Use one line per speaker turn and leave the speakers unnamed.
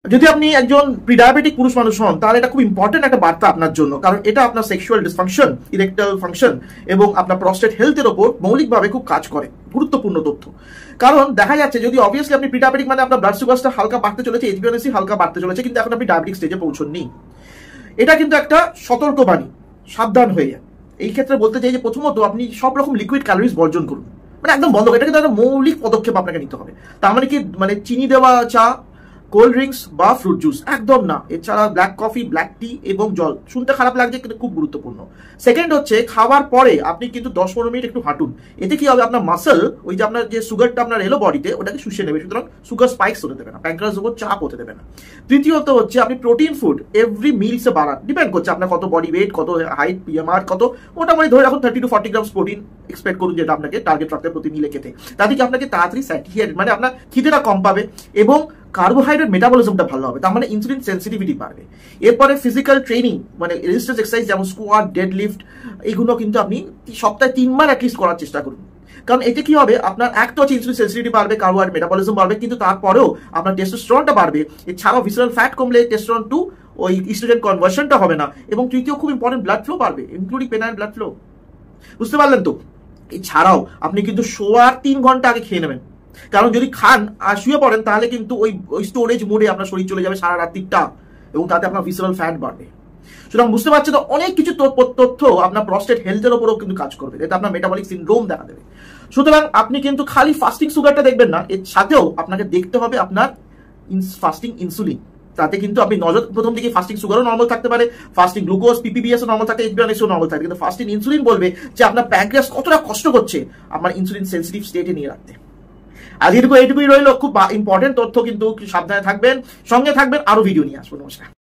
যদি আপনি একজন প্রিডায়াবেটিক পুরুষ মানুষ হন তাহলে এটা খুব ইম্পর্টেন্ট একটা বার্তা আপনার জন্য, কারণ এটা আপনার সেক্সুয়াল ডিসফাংশন, ইরেকটাইল ফাংশন এবং আপনার প্রস্টেট হেলথের ওপর মৌলিকভাবে খুব কাজ করে। গুরুত্বপূর্ণ তথ্য, কারণ দেখা যাচ্ছে যদি অবভিয়াসলি আপনি প্রিডায়াবেটিক মানে আপনার ব্লাড সুগারটা হালকা বাড়তে চলেছে, HbA1c হালকা বাড়তে চলেছে, কিন্তু এখন আপনি ডায়াবেটিক স্টেজে পৌঁছননি। এটা কিন্তু একটা সতর্কবাণী, সাবধান হয়ে যায়। এই ক্ষেত্রে বলতে চাই যে প্রথমত আপনি সব রকম লিকুইড ক্যালোরিজ বর্জন করুন, মানে একদম বন্ধ। এটা কিন্তু একটা মৌলিক পদক্ষেপ আপনাকে নিতে হবে। তার মানে কি, মানে চিনি দেওয়া চা, কোল্ড ড্রিঙ্কস বা ফ্রুট জুস একদম না। এছাড়া ব্ল্যাক কফি, ব্ল্যাক টি এবং জল, শুনতে খারাপ লাগছে কিন্তু খুব গুরুত্বপূর্ণ। সেকেন্ড হচ্ছে খাওয়ার পরে আপনি কিন্তু 10-15 মিনিট একটু হাঁটুন। এতে কি হবে, আপনার মাসল, ওই যে আপনার যে সুগারটা আপনার এলো বডিতে, ওটাকে শুষে নেবে, সুতরাং সুগার স্পাইকস হতে দেবে না, প্যানক্রিয়াসের উপর চাপ হতে দেবে না। তৃতীয়ত হচ্ছে আপনি প্রোটিন ফুড এভরি মিলসে বাড়ান। ডিপেন্ড করছে আপনার কত বডি ওয়েট, কত হাইট, পিএমআর কত, মোটামুটি ধরে রাখুন 30 to 40 গ্রামস প্রোটিন এক্সপেক্ট করুন, যেটা আপনাকে টার্গেট রাখতে প্রতি মিলে খেতে। তাতে কি আপনাকে তাড়াতাড়ি স্যাটিসফাইড, মানে আপনার খিদেটা কম পাবে এবং কার্বোহাইড্রেট মেটাবলিজমটা ভালো হবে, তার মানে ইনসুলিন সেন্সিটিভিটি বাড়বে। এরপরে ফিজিক্যাল ট্রেনিং, মানে রেজিস্ট্যান্স এক্সারসাইজ যেমন স্কোয়াট, ডেড লিফট, এইগুলো কিন্তু আপনি সপ্তাহে 3 বার অ্যাটলিস্ট করার চেষ্টা করুন। কারণ এতে কি হবে, আপনার একটা হচ্ছে ইনসুলিন সেন্সিটিভিটি বাড়বে, কার্বোহাইড্রেট মেটাবলিজম বাড়বে, কিন্তু তারপরেও আপনার টেস্টোস্টেরনটা বাড়বে। এছাড়াও ভিসারাল ফ্যাট কমলে টেস্টোস্টেরন টু ওই ইস্ট্রোজেন কনভার্সনটা হবে না। এবং তৃতীয় খুব ইম্পর্টেন্ট, ব্লাড ফ্লো বাড়বে, ইনক্লুডিং পেনাইল ব্লাড ফ্লো। বুঝতে পারলেন তো? এছাড়াও আপনি কিন্তু শোয়ার 3 ঘন্টা আগে খেয়ে নেবেন, কারণ যদি খান আর শুয়ে পড়েন তাহলে কিন্তু ওই স্টোরেজ মোডে আপনার শরীর চলে যাবে সারা রাত্রিটা, এবং তাতে আপনার ভিসারাল ফ্যাট বাড়বে। সুতরাং বুঝতে পারছেন তো, অনেক কিছু তথ্য আপনার প্রস্টেট হেলথের উপরও কিন্তু কাজ করবে, এটা আপনার মেটাবলিক সিনড্রোম দেখা দেবে। সুতরাং আপনি কিন্তু খালি ফাস্টিং সুগারটা দেখবেন না, এর সাথেও আপনাকে দেখতে হবে আপনার ফাস্টিং ইনসুলিন। তাতে কিন্তু আপনি নজর, প্রথম দিকে ফাস্টিং সুগারও নর্মাল থাকতে পারে, ফাস্টিং গ্লুকোজ, পিপিবিএসও নর্মাল থাকে, HbA1cও নর্মাল থাকে, কিন্তু ফাস্টিং ইনসুলিন বলবে যে আপনার প্যানক্রিয়াস কতটা কষ্ট করছে আপনার ইনসুলিন সেন্সিটিভ স্টেটে নিয়ে রাখতে। আজ এইটুকুই রইল, খুব ইম্পর্টেন্ট তথ্য, কিন্তু সাবধানে থাকবেন, সঙ্গে থাকবেন, আরো ভিডিও নিয়ে আসবো। নমস্কার।